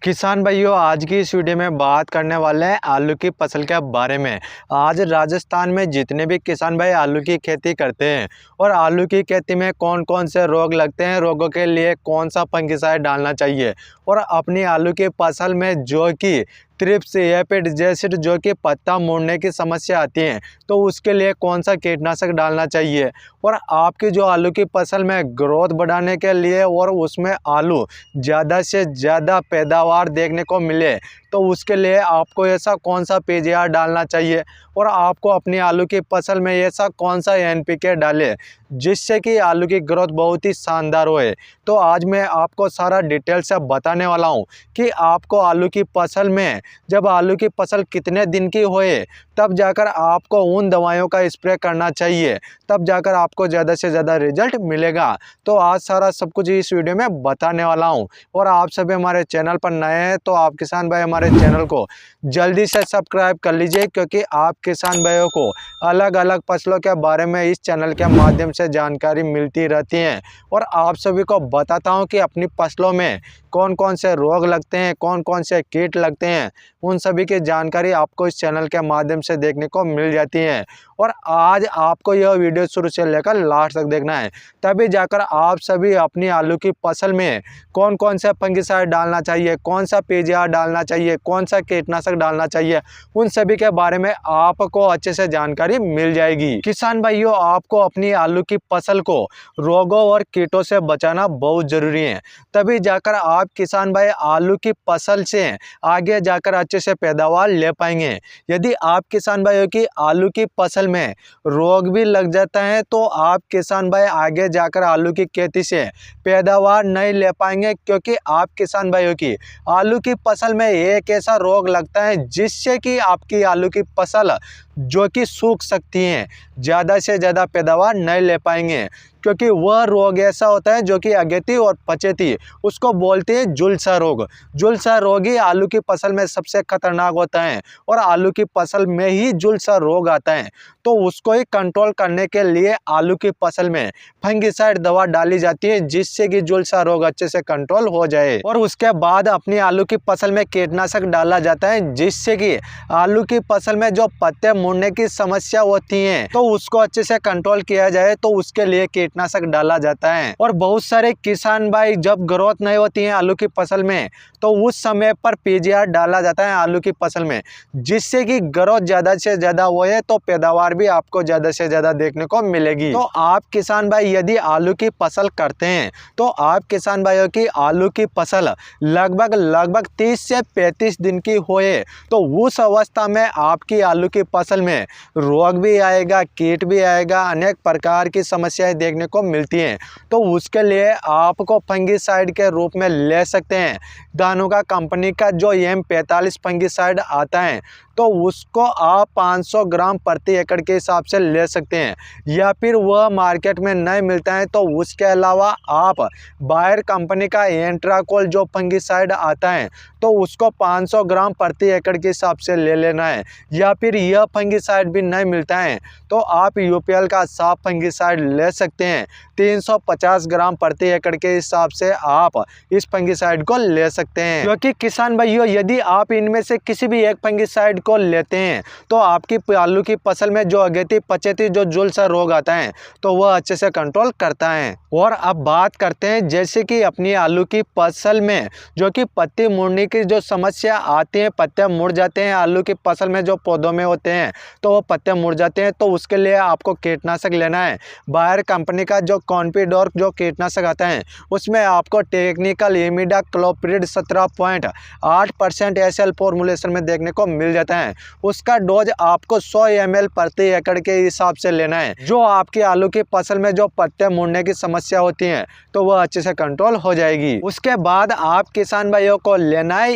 किसान भाइयों, आज की इस वीडियो में बात करने वाले हैं आलू की फसल के बारे में। आज राजस्थान में जितने भी किसान भाई आलू की खेती करते हैं और आलू की खेती में कौन कौन से रोग लगते हैं, रोगों के लिए कौन सा फंगिसाइड डालना चाहिए और अपनी आलू की फसल में जो कि थ्रिप्स एफिड जैसे जो कि पत्ता मुड़ने की समस्या आती है तो उसके लिए कौन सा कीटनाशक डालना चाहिए और आपकी जो आलू की फसल में ग्रोथ बढ़ाने के लिए और उसमें आलू ज़्यादा से ज़्यादा पैदावार देखने को मिले तो उसके लिए आपको ऐसा कौन सा पीजीआर डालना चाहिए और आपको अपनी आलू की फसल में ऐसा कौन सा एनपीके डालें जिससे कि आलू की ग्रोथ बहुत ही शानदार होए। तो आज मैं आपको सारा डिटेल से बताने वाला हूं कि आपको आलू की फसल में जब आलू की फसल कितने दिन की होए तब जाकर आपको उन दवाइयों का स्प्रे करना चाहिए, तब जाकर आपको ज़्यादा से ज़्यादा रिजल्ट मिलेगा। तो आज सारा सब कुछ इस वीडियो में बताने वाला हूं और आप सभी हमारे चैनल पर नए हैं तो आप किसान भाई हमारे चैनल को जल्दी से सब्सक्राइब कर लीजिए, क्योंकि आप किसान भाइयों को अलग अलग फसलों के बारे में इस चैनल के माध्यम से जानकारी मिलती रहती है और आप सभी को बताता हूं कि अपनी फसलों में कौन कौन से रोग लगते हैं, कौन कौन से कीट लगते हैं, उन सभी की जानकारी आपको इस चैनल के माध्यम से देखने को मिल जाती है। और आज आपको यह वीडियो शुरू से लेकर लास्ट तक देखना है, तभी जाकर आप सभी अपनी आलू की फसल में कौन कौन से फंगिसाइड डालना चाहिए, कौन सा पीजीआर डालना चाहिए, कौन सा कीटनाशक डालना चाहिए, उन सभी के बारे में आपको अच्छे से जानकारी मिल जाएगी। किसान भाइयों, आपको अपनी आलू की फसल को रोगों और कीटों से बचाना बहुत जरूरी है, तभी जाकर आप किसान भाई आलू की फसल से आगे जाकर अच्छे से पैदावार ले पाएंगे। यदि आप किसान भाइयों की आलू की फसल में रोग भी लग जाता है तो आप किसान भाई आगे जाकर आलू की खेती से पैदावार नहीं ले पाएंगे, क्योंकि आप किसान भाइयों की आलू की फसल में एक ऐसा रोग लगता है जिससे कि आपकी आलू की फसल जो कि सूख सकती है, ज़्यादा से ज़्यादा पैदावार नहीं ले पाएंगे, क्योंकि वह रोग ऐसा होता है जो कि अगेती और पचेती, उसको बोलते हैं झुलसा रोग। झुलसा रोग ही आलू की फसल में सबसे खतरनाक होता है और आलू की फसल में ही झुलसा रोग आता है, तो उसको ही कंट्रोल करने के लिए आलू की फसल में फंगिसाइड दवा डाली जाती है जिससे कि झुलसा रोग अच्छे से कंट्रोल हो जाए। और उसके बाद अपनी आलू की फसल में कीटनाशक डाला जाता है जिससे कि आलू की फसल में जो पत्ते मुड़ने की समस्या होती है तो उसको अच्छे से कंट्रोल किया जाए, तो उसके लिए कीटनाशक डाला जाता है। और बहुत सारे किसान भाई जब ग्रोथ नहीं होती है आलू की फसल में तो उस समय पर पीजीआर डाला जाता है आलू की फसल में, जिससे कि ग्रोथ ज्यादा से ज्यादा होए तो पैदावार भी आपको ज्यादा से ज्यादा देखने को मिलेगी। तो आप किसान भाई यदि आलू की फसल करते हैं तो आप किसान भाइयों की आलू की फसल लगभग 30 से 35 दिन की होए तो उस अवस्था में आपकी आलू की फसल में रोग भी आएगा, कीट भी आएगा, अनेक प्रकार की समस्याएं देखने को मिलती हैं। तो उसके लिए आपको फंगिसाइड के रूप में ले सकते हैं धानुका कंपनी का जो M45 फंगिसाइड आता है, तो उसको आप 500 ग्राम प्रति एकड़ के हिसाब से ले सकते हैं, या फिर वह मार्केट में नहीं मिलता है तो उसके अलावा आप बायर कंपनी का एंट्राकोल जो फंगिसाइड आता है तो उसको 500 ग्राम प्रति एकड़ के हिसाब से ले लेना है। या फिर यह फंगिसाइड भी नहीं मिलता है तो आप यूपीएल का साफ फंगिसाइड ले सकते हैं, 350 ग्राम प्रति एकड़ के हिसाब से आप इस फंगिसाइड को ले सकते हैं। क्योंकि किसान भाइयों, यदि आप इनमें से किसी भी एक फंगिसाइड को लेते हैं तो आपकी आलू की फसल में जो अगेती पचेती जो झुलसा रोग आता है तो वह अच्छे से कंट्रोल करता है। और अब बात करते हैं जैसे कि अपनी आलू की फसल में जो कि पत्ती मुड़ने की जो समस्या आती है, पत्ते मुड़ जाते हैं आलू की फसल में, जो पौधों में होते हैं तो वो पत्ते मुड़ जाते हैं, तो उसके लिए आपको कीटनाशक लेना है। बायर कंपनी का जो कॉन्पिडोर जो कीटनाशक आता है उसमें आपको टेक्निकल इमिडाक्लोप्रिड 17.8% SL फॉर्मुलेशन में देखने को मिल जाता है। उसका डोज आपको 100 ml प्रति एकड़ के हिसाब से लेना है। जो आपकी आलू की फसल में जो पत्ते मुड़ने की समस्या होती है तो वह अच्छे से कंट्रोल हो जाएगी। उसके बाद आप किसान भाइयों को लेना है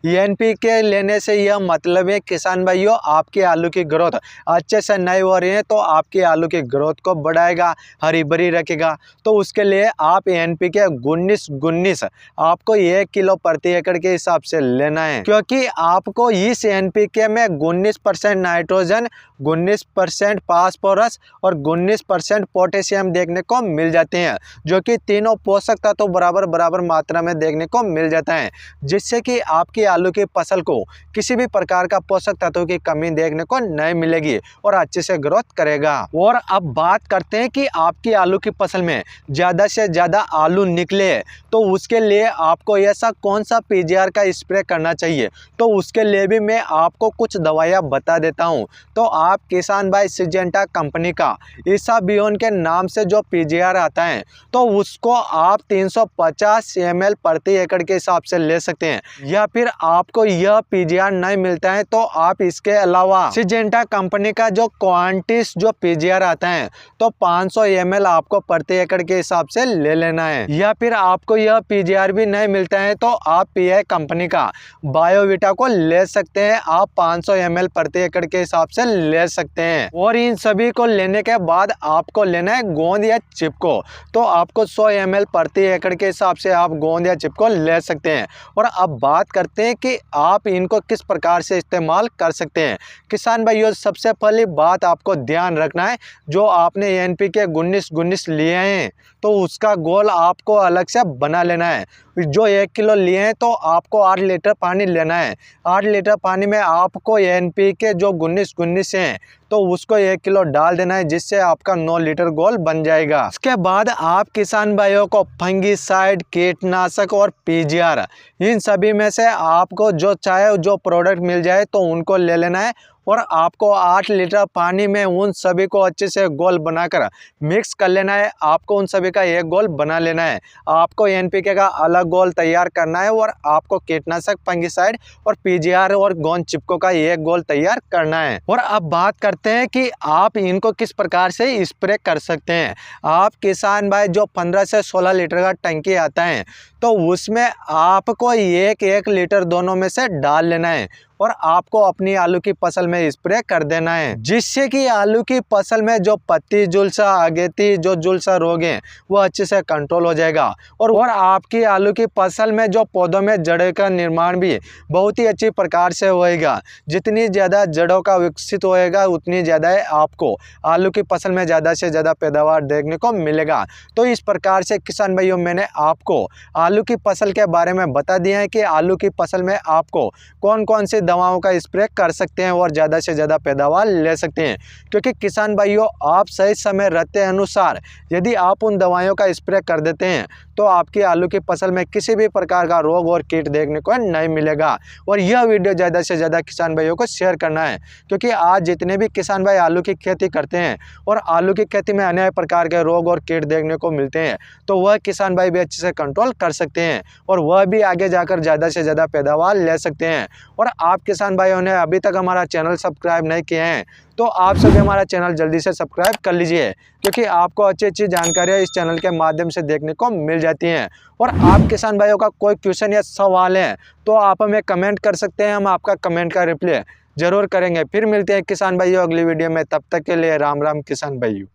एनपीके लेने से यह मतलब है किसान भाइयों आपकी आलू की ग्रोथ अच्छे से नहीं हो रही है तो आपकी आलू की ग्रोथ को बढ़ाएगा, हरी भरी रखेगा। तो उसके लिए आप एनपीके 19 आपको 1 किलो प्रति एकड़ के हिसाब से लेना है, क्योंकि आपको इस NPK में 19% नाइट्रोजन, 19% फास्फोरस और 19% पोटेशियम देखने को मिल जाते हैं, जो कि तीनों पोषक तत्व बराबर बराबर मात्रा में देखने को मिल जाता है, जिससे कि आपकी आलू की फसल को किसी भी प्रकार का पोषक तत्व की कमी देखने को नहीं मिलेगी और अच्छे से ग्रोथ करेगा। और अब बात करते हैं कि आपकी आलू की फसल में ज़्यादा से ज़्यादा आलू निकले तो उसके लिए आपको ऐसा कौन सा PGR का स्प्रे करना चाहिए। तो उसके लिए भी मैं आपको कुछ दवाइयाँ बता देता हूँ। तो आप किसान भाई सिजेंटा कंपनी का इसाबियोन के नाम से जो PGR आता है तो उसको आप 350 ml प्रति एकड़ के हिसाब से ले सकते हैं, या फिर आपको यह PGR नहीं मिलता है तो आप इसके अलावा सिजेंटा कंपनी का जो क्वांटिस जो PGR आता है तो 500 ml आपको प्रति एकड़ के हिसाब से ले लेना है। या फिर आपको यह PGR भी नहीं मिलता है तो आप PI कंपनी का बायोविटा को ले सकते हैं, आप 500 ml प्रति एकड़ के हिसाब से ले सकते हैं। और इन सभी को लेने के बाद आपको लेना है गोंद या चिपको, तो आपको 100 ml प्रति एकड़ के हिसाब से आप गोंद या चिपको ले सकते हैं। और अब बात करते हैं कि आप इनको किस प्रकार से इस्तेमाल कर सकते हैं। किसान भाइयों, सबसे पहली बात आपको ध्यान रखना है, जो आपने NPK 19-19 लिए हैं तो उसका गोल आपको अलग से बना लेना है। जो 1 किलो लिए हैं तो आपको 8 लीटर पानी लेना है। 8 लीटर पानी में आपको NPK जो 19-19 हैं तो उसको 1 किलो डाल देना है, जिससे आपका 9 लीटर गोल बन जाएगा। इसके बाद आप किसान भाइयों को फंगीसाइड, कीटनाशक और PGR इन सभी में से आपको जो चाहे जो प्रोडक्ट मिल जाए तो उनको ले लेना है और आपको 8 लीटर पानी में उन सभी को अच्छे से गोल बनाकर मिक्स कर लेना है। आपको उन सभी का एक गोल बना लेना है। आपको NPK का अलग गोल तैयार करना है और आपको कीटनाशक, फंगीसाइड और PGR और गोंद चिपको का एक गोल तैयार करना है। और अब बात करते हैं कि आप इनको किस प्रकार से स्प्रे कर सकते हैं। आप किसान भाई जो 15 से 16 लीटर का टंकी आता है तो उसमें आपको 1-1 लीटर दोनों में से डाल लेना है और आपको अपनी आलू की फसल में स्प्रे कर देना है, जिससे कि आलू की फसल में जो पत्ती झुलसा, अगेती जो झुलसा रोग है वो अच्छे से कंट्रोल हो जाएगा। और आपकी आलू की फसल में जो पौधों में जड़ों का निर्माण भी बहुत ही अच्छी प्रकार से होएगा। जितनी ज़्यादा जड़ों का विकसित होएगा उतनी ज़्यादा आपको आलू की फसल में ज़्यादा से ज़्यादा पैदावार देखने को मिलेगा। तो इस प्रकार से किसान भाइयों, मैंने आपको आलू की फसल के बारे में बता दिया है कि आलू की फसल में आपको कौन कौन सी दवाओं का स्प्रे कर सकते हैं और ज़्यादा से ज़्यादा पैदावार ले सकते हैं। क्योंकि किसान भाइयों, आप सही समय रहते अनुसार यदि आप उन दवाइयों का स्प्रे कर देते हैं तो आपकी आलू की फसल में किसी भी प्रकार का रोग और कीट देखने को नहीं मिलेगा। और यह वीडियो ज़्यादा से ज़्यादा किसान भाइयों को शेयर करना है, क्योंकि आज जितने भी किसान भाई आलू की खेती करते हैं और आलू की खेती में अनेक प्रकार के रोग और कीट देखने को मिलते हैं तो वह किसान भाई भी अच्छे से कंट्रोल कर सकते हैं और वह भी आगे जाकर ज़्यादा से ज़्यादा पैदावार ले सकते हैं। और आप किसान भाइयों ने अभी तक हमारा चैनल सब्सक्राइब नहीं किए हैं तो आप सभी हमारा चैनल जल्दी से सब्सक्राइब कर लीजिए, क्योंकि आपको अच्छी अच्छी जानकारियाँ इस चैनल के माध्यम से देखने को मिल जाती हैं। और आप किसान भाइयों का कोई क्वेश्चन या सवाल है तो आप हमें कमेंट कर सकते हैं, हम आपका कमेंट का रिप्लाई जरूर करेंगे। फिर मिलते हैं किसान भाइयों अगली वीडियो में, तब तक के लिए राम राम किसान भाइयों।